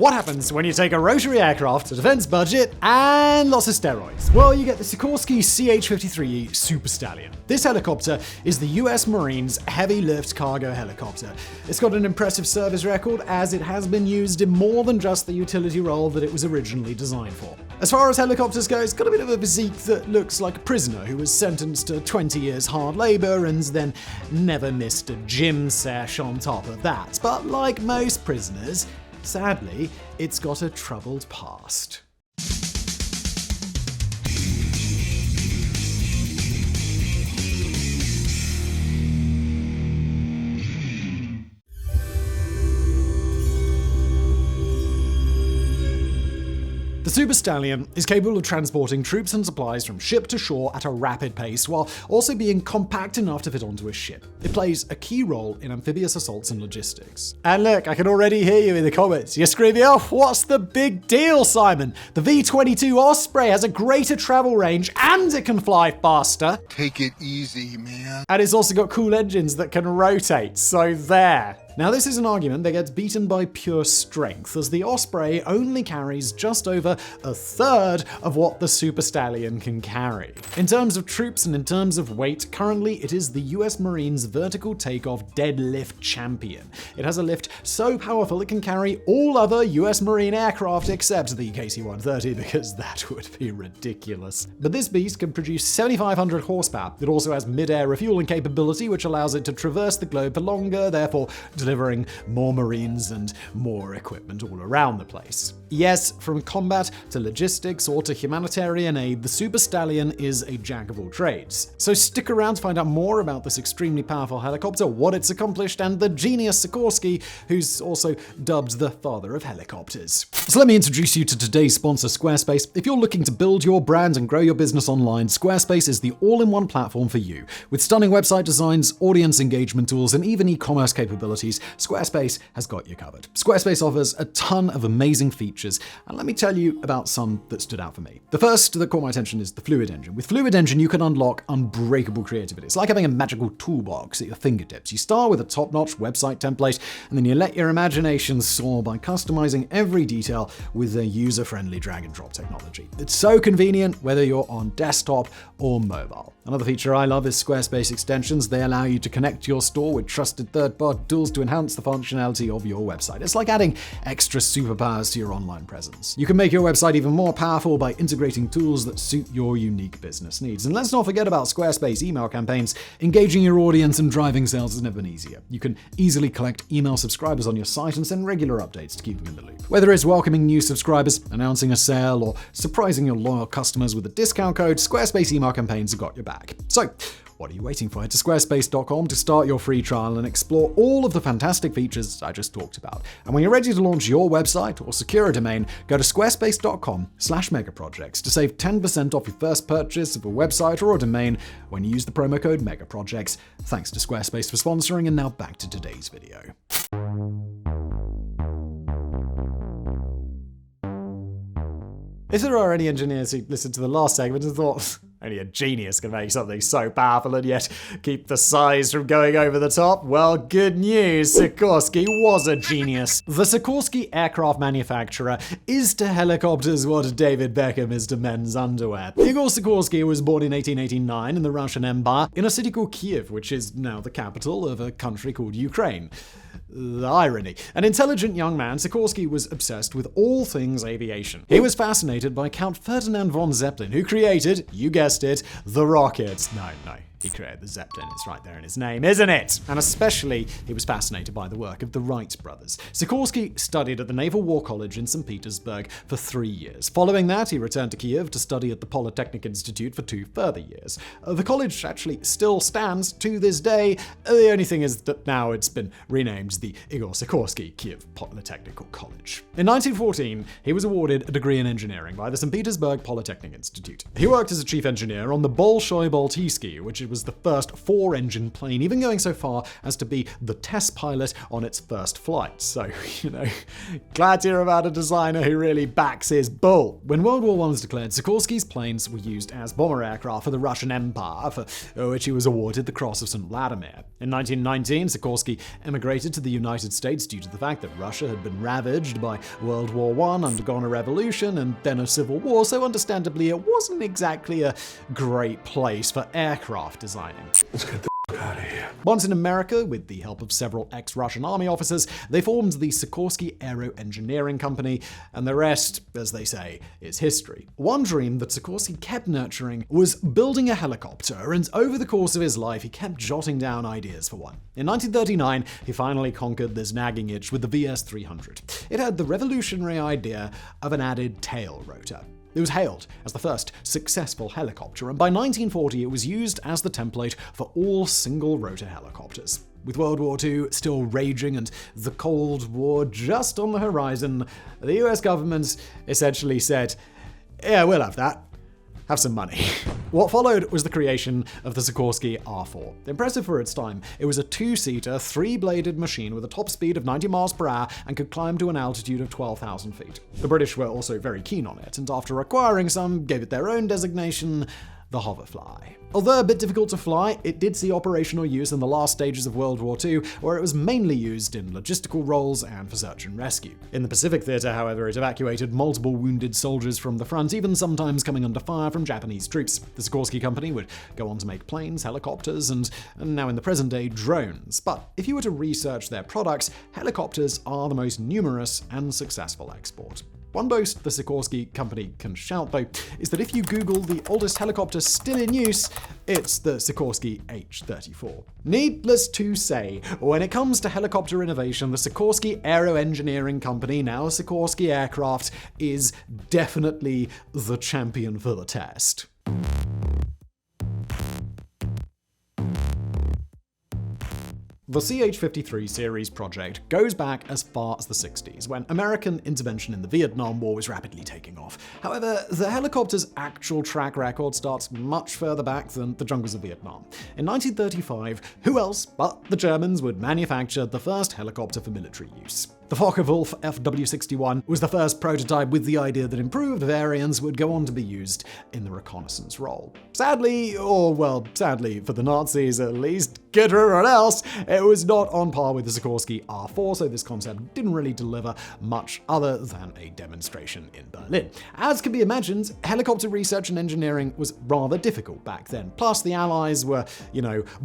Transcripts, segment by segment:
What happens when you take a rotary aircraft, a defense budget, and lots of steroids? Well, you get the Sikorsky CH-53E Super Stallion. This helicopter is the US Marines heavy lift cargo helicopter. It's got an impressive service record as it has been used in more than just the utility role that it was originally designed for. As far as helicopters go, it's got a bit of a physique that looks like a prisoner who was sentenced to 20 years hard labor and then never missed a gym sesh on top of that. But like most prisoners, sadly, it's got a troubled past. The Super Stallion is capable of transporting troops and supplies from ship to shore at a rapid pace, while also being compact enough to fit onto a ship. It plays a key role in amphibious assaults and logistics. And look, I can already hear you in the comments. You're screaming, "Oh, what's the big deal, Simon? The V-22 Osprey has a greater travel range and it can fly faster." Take it easy, man. And it's also got cool engines that can rotate, so there. Now, this is an argument that gets beaten by pure strength, as the Osprey only carries just over a third of what the Super Stallion can carry. In terms of troops and in terms of weight, currently it is the US Marines vertical takeoff deadlift champion. It has a lift so powerful it can carry all other US Marine aircraft except the KC-130, because that would be ridiculous. But this beast can produce 7,500 horsepower. It also has mid-air refueling capability, which allows it to traverse the globe for longer, therefore delivering more Marines and more equipment all around the place. Yes, from combat to logistics or to humanitarian aid, the Super Stallion is a jack of all trades. So stick around to find out more about this extremely powerful helicopter, what it's accomplished, and the genius Sikorsky, who's also dubbed the father of helicopters. So let me introduce you to today's sponsor, Squarespace. If you're looking to build your brand and grow your business online, Squarespace is the all-in-one platform for you. With stunning website designs, audience engagement tools, and even e-commerce capabilities, Squarespace has got you covered. Squarespace offers a ton of amazing features, and let me tell you about some that stood out for me. The first that caught my attention is the Fluid Engine. With Fluid Engine, you can unlock unbreakable creativity. It's like having a magical toolbox at your fingertips. You start with a top-notch website template, and then you let your imagination soar by customizing every detail with their user-friendly drag-and-drop technology. It's so convenient whether you're on desktop or mobile. Another feature I love is Squarespace extensions. They allow you to connect your store with trusted third-party tools to enhance the functionality of your website. It's like adding extra superpowers to your online presence. You can make your website even more powerful by integrating tools that suit your unique business needs. And let's not forget about Squarespace email campaigns. Engaging your audience and driving sales has never been easier. You can easily collect email subscribers on your site and send regular updates to keep them in the loop. Whether it's welcoming new subscribers, announcing a sale, or surprising your loyal customers with a discount code, Squarespace email campaigns have got your back. So, what are you waiting for? Head to squarespace.com to start your free trial and explore all of the fantastic features I just talked about. And when you're ready to launch your website or secure a domain, go to squarespace.com/megaprojects to save 10% off your first purchase of a website or a domain when you use the promo code megaprojects. Thanks to Squarespace for sponsoring, and now back to today's video. If there are any engineers who listened to the last segment and thought, only a genius can make something so powerful and yet keep the size from going over the top, well, good news, Sikorsky was a genius. The Sikorsky aircraft manufacturer is to helicopters what David Beckham is to men's underwear. Igor Sikorsky was born in 1889 in the Russian Empire in a city called Kiev, which is now the capital of a country called Ukraine. The irony. An intelligent young man, Sikorsky was obsessed with all things aviation. He was fascinated by Count Ferdinand von Zeppelin, who created, you guessed it, the rocket. No. He created the Zeppelin. It's right there in his name, isn't it? And especially, he was fascinated by the work of the Wright brothers. Sikorsky studied at the Naval War College in St. Petersburg for 3 years. Following that, he returned to Kiev to study at the Polytechnic Institute for 2 further years. The college actually still stands to this day. The only thing is that now it's been renamed the Igor Sikorsky Kiev Polytechnical College. In 1914, he was awarded a degree in engineering by the St. Petersburg Polytechnic Institute. He worked as a chief engineer on the Bolshoi Baltijski, which was the first 4-engine plane, even going so far as to be the test pilot on its first flight. So, glad to hear about a designer who really backs his bull. When World War I was declared, Sikorsky's planes were used as bomber aircraft for the Russian Empire, for which he was awarded the Cross of St. Vladimir. In 1919, Sikorsky emigrated to the United States due to the fact that Russia had been ravaged by World War I, undergone a revolution, and then a civil war, so understandably it wasn't exactly a great place for aircraft designing. Let's get the out of here. Once in America, with the help of several ex-Russian army officers, they formed the Sikorsky Aero Engineering Company, and the rest, as they say, is history. One dream that Sikorsky kept nurturing was building a helicopter, and over the course of his life, he kept jotting down ideas for one. In 1939, he finally conquered this nagging itch with the VS-300. It had the revolutionary idea of an added tail rotor. It was hailed as the first successful helicopter, and by 1940 it was used as the template for all single-rotor helicopters. With World War II still raging and the Cold War just on the horizon, the US government essentially said, "Yeah, we'll have that. Have some money." What followed was the creation of the Sikorsky R4. Impressive for its time, it was a 2-seater, 3-bladed machine with a top speed of 90 miles per hour and could climb to an altitude of 12,000 feet. The British were also very keen on it, and after acquiring some, gave it their own designation, the Hoverfly. Although a bit difficult to fly, it did see operational use in the last stages of World War II, where it was mainly used in logistical roles and for search and rescue. In the Pacific Theater, however, it evacuated multiple wounded soldiers from the front, even sometimes coming under fire from Japanese troops. The Sikorsky Company would go on to make planes, helicopters, and now in the present day, drones. But if you were to research their products, helicopters are the most numerous and successful export. One boast the Sikorsky Company can shout, though, is that if you Google the oldest helicopter still in use, it's the Sikorsky H-34. Needless to say, when it comes to helicopter innovation, the Sikorsky Aero Engineering Company, now Sikorsky Aircraft, is definitely the champion for the test. The CH-53 series project goes back as far as the 60s, when American intervention in the Vietnam War was rapidly taking off. However, the helicopter's actual track record starts much further back than the jungles of Vietnam. In 1935, who else but the Germans would manufacture the first helicopter for military use? The Focke-Wulf FW-61 was the first prototype with the idea that improved variants would go on to be used in the reconnaissance role. Sadly for the Nazis at least, good for everyone else, it was not on par with the Sikorsky R4, so this concept didn't really deliver much other than a demonstration in Berlin. As can be imagined, helicopter research and engineering was rather difficult back then. Plus, the Allies were,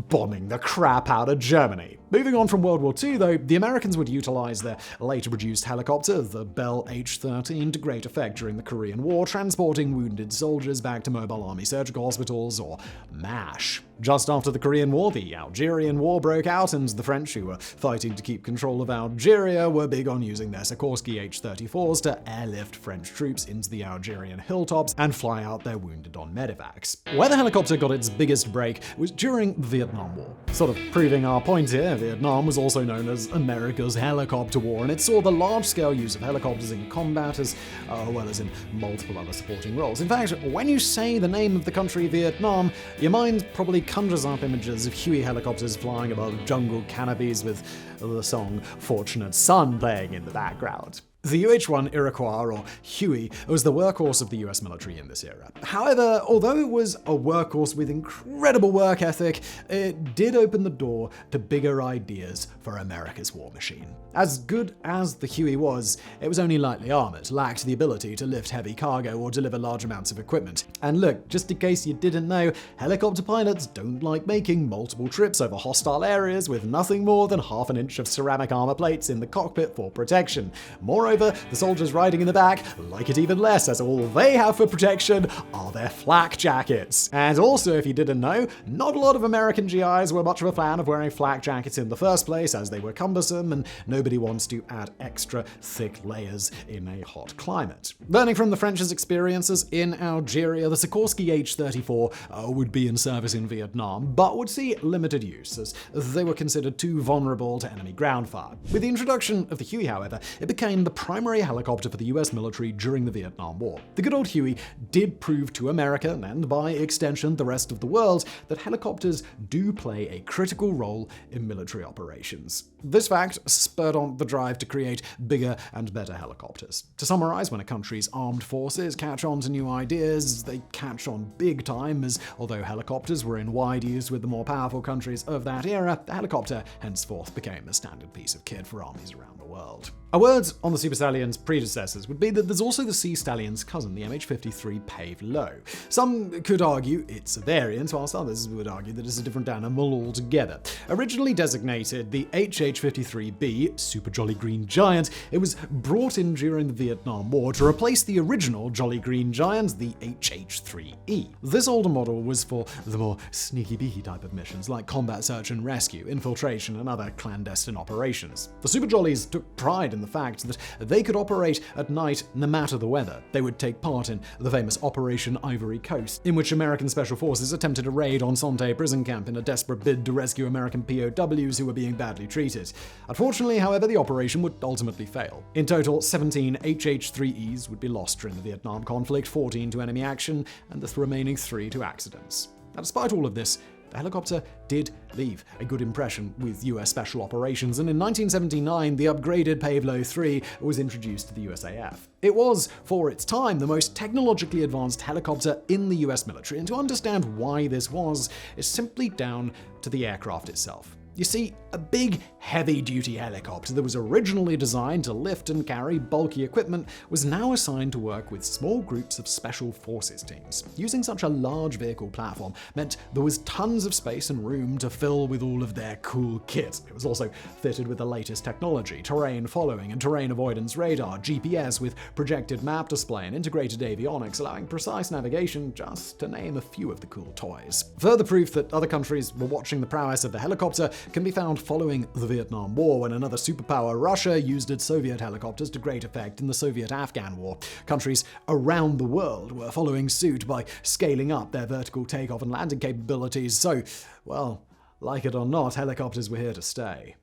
bombing the crap out of Germany. Moving on from World War II, though, the Americans would utilize their later produced helicopter, the Bell H-13, to great effect during the Korean War, transporting wounded soldiers back to Mobile Army Surgical Hospitals, or MASH. Just after the Korean War, the Algerian War broke out, and the French, who were fighting to keep control of Algeria, were big on using their Sikorsky H-34s to airlift French troops into the Algerian hilltops and fly out their wounded on medevacs. Where the helicopter got its biggest break was during the Vietnam War. Sort of proving our point here, Vietnam was also known as America's helicopter war, and it saw the large-scale use of helicopters in combat as well as in multiple other supporting roles. In fact, when you say the name of the country Vietnam, your mind probably conjures up images of Huey helicopters flying above jungle canopies with the song Fortunate Son playing in the background. The UH-1 Iroquois, or Huey, was the workhorse of the US military in this era. However, although it was a workhorse with incredible work ethic, it did open the door to bigger ideas for America's war machine. As good as the Huey was, it was only lightly armored, lacked the ability to lift heavy cargo or deliver large amounts of equipment. And look, just in case you didn't know, helicopter pilots don't like making multiple trips over hostile areas with nothing more than half an inch of ceramic armor plates in the cockpit for protection. Moreover, the soldiers riding in the back like it even less, as all they have for protection are their flak jackets. And also, if you didn't know, not a lot of American GIs were much of a fan of wearing flak jackets in the first place, as they were cumbersome and nobody wants to add extra thick layers in a hot climate. Learning from the French's experiences in Algeria, the Sikorsky H-34 would be in service in Vietnam, but would see limited use, as they were considered too vulnerable to enemy ground fire. With the introduction of the Huey, however, it became the primary helicopter for the US military during the Vietnam War. The good old Huey did prove to America, and by extension the rest of the world, that helicopters do play a critical role in military operations. This fact spurred on the drive to create bigger and better helicopters. To summarize, when a country's armed forces catch on to new ideas, they catch on big time, as although helicopters were in wide use with the more powerful countries of that era, the helicopter henceforth became a standard piece of kit for armies around the world. A word on the Super Stallion's predecessors would be that there's also the C Stallion's cousin, the MH-53 Pave Low. Some could argue it's a variant, whilst others would argue that it's a different animal altogether. Originally designated the CH-53E, Super Jolly Green Giant, it was brought in during the Vietnam War to replace the original Jolly Green Giant, the CH-53E. This older model was for the more sneaky-beaky type of missions, like combat search and rescue, infiltration, and other clandestine operations. The Super Jollies took pride in the fact that they could operate at night no matter the weather. They would take part in the famous Operation Ivory Coast, in which American Special Forces attempted a raid on Son-Tay prison camp in a desperate bid to rescue American POWs who were being badly treated. Unfortunately, however, the operation would ultimately fail. In total, 17 HH-3Es would be lost during the Vietnam conflict, 14 to enemy action, and the remaining 3 to accidents. Now, despite all of this, the helicopter did leave a good impression with US Special Operations, and in 1979, the upgraded Pave Low 3 was introduced to the USAF. It was, for its time, the most technologically advanced helicopter in the US military, and to understand why this was, is simply down to the aircraft itself. You see, a big, heavy-duty helicopter that was originally designed to lift and carry bulky equipment was now assigned to work with small groups of special forces teams. Using such a large vehicle platform meant there was tons of space and room to fill with all of their cool kit. It was also fitted with the latest technology, terrain following and terrain avoidance radar, GPS with projected map display, and integrated avionics, allowing precise navigation, just to name a few of the cool toys. Further proof that other countries were watching the prowess of the helicopter can be found following the Vietnam War, when another superpower, Russia, used its Soviet helicopters to great effect in the Soviet-Afghan War. Countries around the world were following suit by scaling up their vertical takeoff and landing capabilities, so, well, like it or not, helicopters were here to stay.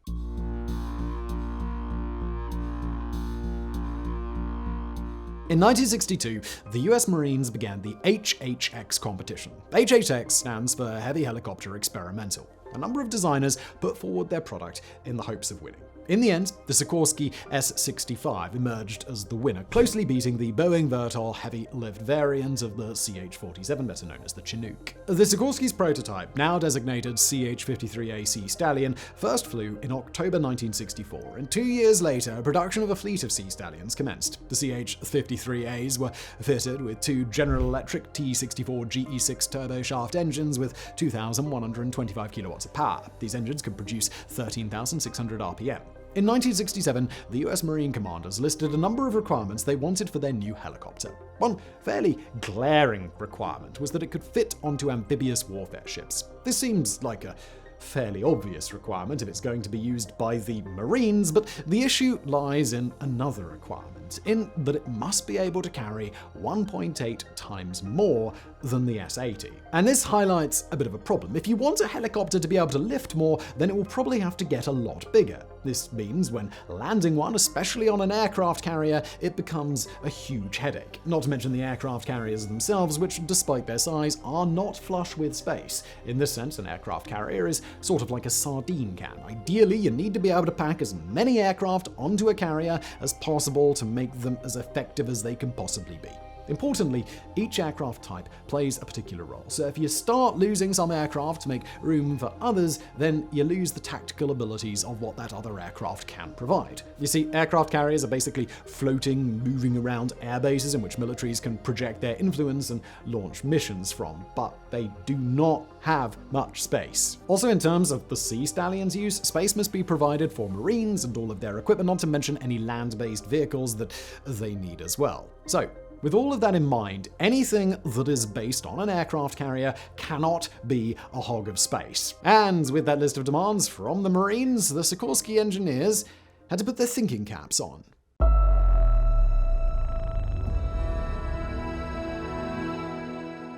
In 1962, the US Marines began the HHX competition. HHX stands for Heavy Helicopter Experimental. A number of designers put forward their product in the hopes of winning. In the end, the Sikorsky S-65 emerged as the winner, closely beating the Boeing Vertol heavy-lift variant of the CH-47, better known as the Chinook. The Sikorsky's prototype, now designated CH-53A Stallion, first flew in October 1964, and 2 years later, production of a fleet of Sea Stallions commenced. The CH-53As were fitted with 2 General Electric T-64 GE6 turboshaft engines with 2,125 kilowatts of power. These engines could produce 13,600 RPM. In 1967, the US Marine commanders listed a number of requirements they wanted for their new helicopter. One fairly glaring requirement was that it could fit onto amphibious warfare ships. This seems like a fairly obvious requirement if it's going to be used by the Marines, but the issue lies in another requirement, in that it must be able to carry 1.8 times more than the S-80. And this highlights a bit of a problem. If you want a helicopter to be able to lift more, then it will probably have to get a lot bigger. This means when landing one, especially on an aircraft carrier, it becomes a huge headache. Not to mention the aircraft carriers themselves, which, despite their size, are not flush with space. In this sense, an aircraft carrier is sort of like a sardine can. Ideally, you need to be able to pack as many aircraft onto a carrier as possible to make them as effective as they can possibly be. Importantly, each aircraft type plays a particular role, so if you start losing some aircraft to make room for others, then you lose the tactical abilities of what that other aircraft can provide. You see, aircraft carriers are basically floating, moving around air bases in which militaries can project their influence and launch missions from, but they do not have much space. Also, in terms of the Sea Stallion's use, space must be provided for Marines and all of their equipment, not to mention any land-based vehicles that they need as well. So, with all of that in mind, anything that is based on an aircraft carrier cannot be a hog of space. And with that list of demands from the Marines, the Sikorsky engineers had to put their thinking caps on.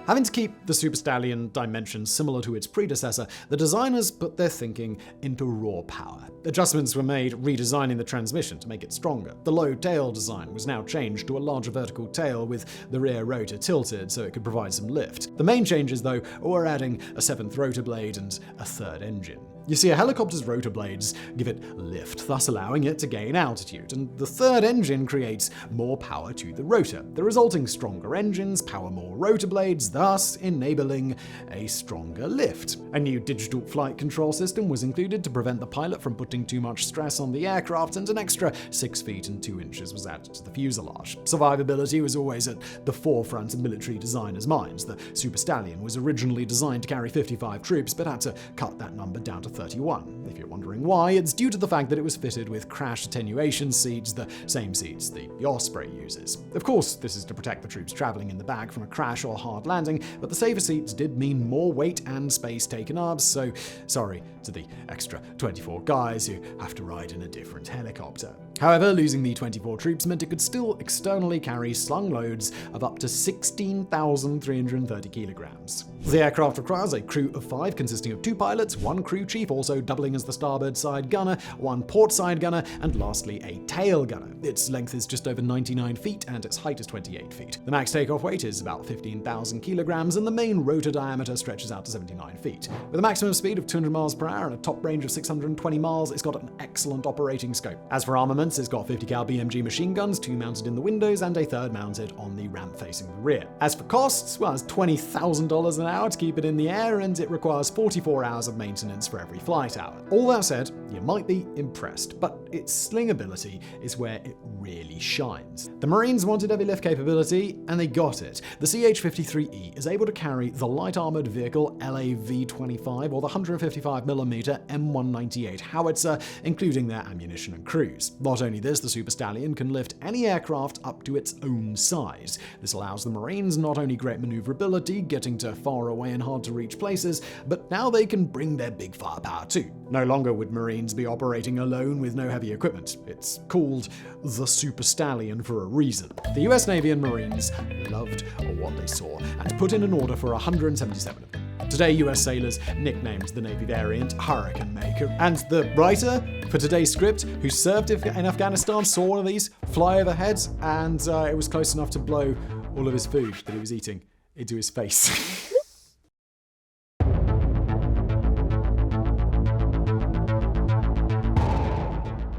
Having to keep the Super Stallion dimensions similar to its predecessor, the designers put their thinking into raw power. Adjustments were made redesigning the transmission to make it stronger. The low tail design was now changed to a larger vertical tail with the rear rotor tilted so it could provide some lift. The main changes, though, were adding a 7th rotor blade and a 3rd engine. You see, a helicopter's rotor blades give it lift, thus allowing it to gain altitude, and the 3rd engine creates more power to the rotor. The resulting stronger engines power more rotor blades, thus enabling a stronger lift. A new digital flight control system was included to prevent the pilot from putting too much stress on the aircraft, and an extra 6 feet and 2 inches was added to the fuselage. Survivability was always at the forefront of military designers' minds. The Super Stallion was originally designed to carry 55 troops, but had to cut that number down to 31. If you're wondering why, it's due to the fact that it was fitted with crash attenuation seats, the same seats the Osprey uses. Of course, this is to protect the troops traveling in the back from a crash or hard landing, but the safer seats did mean more weight and space taken up, so sorry to the extra 24 guys who have to ride in a different helicopter. However, losing the 24 troops meant it could still externally carry slung loads of up to 16,330 kilograms. The aircraft requires a crew of 5 consisting of 2 pilots, 1 crew chief also doubling as the starboard side gunner, 1 port side gunner, and lastly a tail gunner. Its length is just over 99 feet and its height is 28 feet. The max takeoff weight is about 15,000 kilograms and the main rotor diameter stretches out to 79 feet. With a maximum speed of 200 miles per hour and a top range of 620 miles, it's got an excellent operating scope. As for armament, it's got 50 cal BMG machine guns, 2 mounted in the windows and a 3rd mounted on the ramp facing the rear. As for costs, well, it's $20,000 an hour to keep it in the air, and it requires 44 hours of maintenance for every flight hour. All that said, you might be impressed, but its sling ability is where it really shines. The Marines wanted heavy lift capability, and they got it. The CH-53E is able to carry the light armored vehicle LAV-25 or the 155mm M198 howitzer, including their ammunition and crews. Not only this, the Super Stallion can lift any aircraft up to its own size. This allows the Marines not only great maneuverability, getting to far away and hard to reach places, but now they can bring their big firepower too. No longer would Marines be operating alone with no heavy equipment. It's called the Super Stallion for a reason. The US Navy and Marines loved what they saw and put in an order for 177 of them. Today, US sailors nicknamed the Navy variant Hurricane Maker, and the writer for today's script, who served in Afghanistan, saw one of these fly overhead, and it was close enough to blow all of his food that he was eating into his face.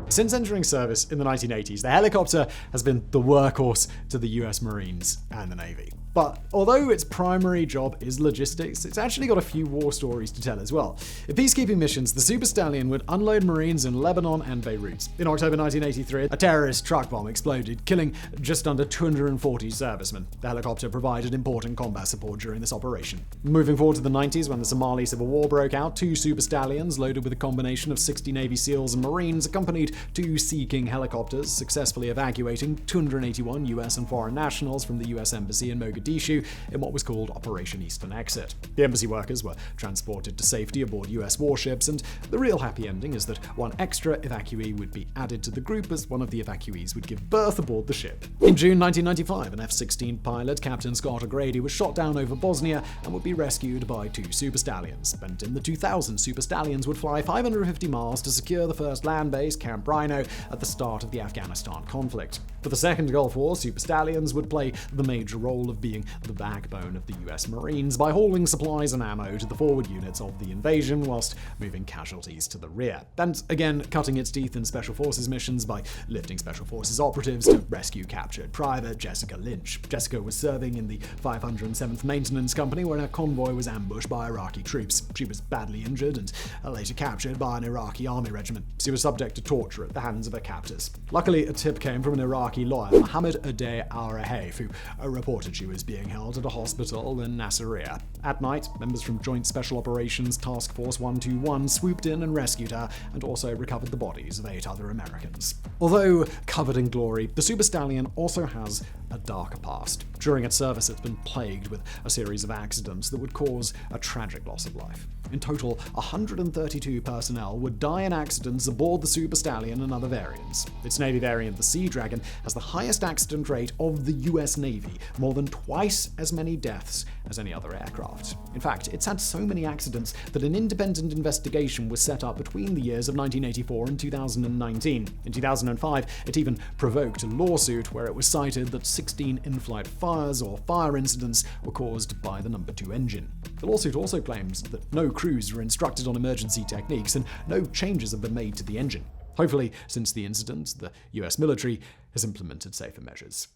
Since entering service in the 1980s, the helicopter has been the workhorse to the US Marines and the Navy. But although its primary job is logistics, it's actually got a few war stories to tell as well. In peacekeeping missions, the Super Stallion would unload Marines in Lebanon and Beirut. In October 1983, a terrorist truck bomb exploded, killing just under 240 servicemen. The helicopter provided important combat support during this operation. Moving forward to the 90s, when the Somali Civil War broke out, 2 Super Stallions, loaded with a combination of 60 Navy SEALs and Marines, accompanied 2 Sea King helicopters, successfully evacuating 281 US and foreign nationals from the US Embassy in Mogadishu in what was called Operation Eastern Exit. The embassy workers were transported to safety aboard US warships, and the real happy ending is that 1 extra evacuee would be added to the group as one of the evacuees would give birth aboard the ship. In June 1995, an F-16 pilot, Captain Scott O'Grady, was shot down over Bosnia and would be rescued by 2 Super Stallions. And in the 2000s, Super Stallions would fly 550 miles to secure the first land base, Camp Rhino, at the start of the Afghanistan conflict. For the Second Gulf War, Super Stallions would play the major role of being the backbone of the US Marines by hauling supplies and ammo to the forward units of the invasion whilst moving casualties to the rear. And again, cutting its teeth in Special Forces missions by lifting Special Forces operatives to rescue captured Private Jessica Lynch. Jessica was serving in the 507th Maintenance Company when her convoy was ambushed by Iraqi troops. She was badly injured and later captured by an Iraqi army regiment. She was subject to torture at the hands of her captors. Luckily, a tip came from an Iraqi lawyer, Mohammed Ade Al-Rahaf, who reported she was being held at a hospital in Nasiriyah. At night, members from Joint Special Operations Task Force 121 swooped in and rescued her, and also recovered the bodies of 8 other Americans. Although covered in glory, the Super Stallion also has a darker past. During its service, it's been plagued with a series of accidents that would cause a tragic loss of life. In total, 132 personnel would die in accidents aboard the Super Stallion and other variants. Its Navy variant, the Sea Dragon, has the highest accident rate of the US Navy, more than twice as many deaths as any other aircraft. In fact, it's had so many accidents that an independent investigation was set up between the years of 1984 and 2019. In 2005, it even provoked a lawsuit where it was cited that 16 in-flight fires or fire incidents were caused by the No. 2 engine. The lawsuit also claims that no crews were instructed on emergency techniques and no changes have been made to the engine. Hopefully, since the incident, the US military has implemented safer measures.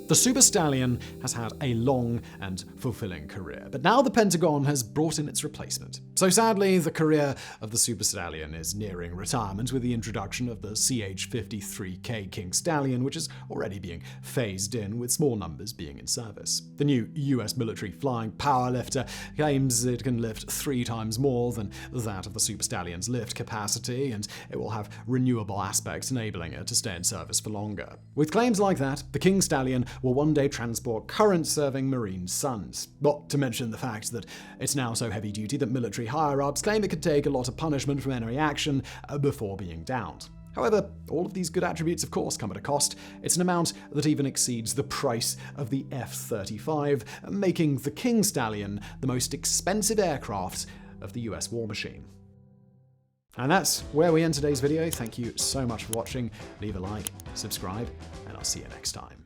The Super Stallion has had a long and fulfilling career, but now the Pentagon has brought in its replacement. So sadly, the career of the Super Stallion is nearing retirement with the introduction of the CH-53E King Stallion, which is already being phased in, with small numbers being in service. The new US military flying powerlifter claims it can lift 3 times more than that of the Super Stallion's lift capacity, and it will have renewable aspects enabling it to stay in service for longer. With claims like that, the King Stallion will one day transport current serving Marine sons. Not to mention the fact that it's now so heavy duty that military higher-ups claim it could take a lot of punishment from enemy action before being downed. However, all of these good attributes of course come at a cost. It's an amount that even exceeds the price of the F-35, making the King Stallion the most expensive aircraft of the US war machine. And that's where we end today's video. Thank you so much for watching. Leave a like, subscribe, and I'll see you next time.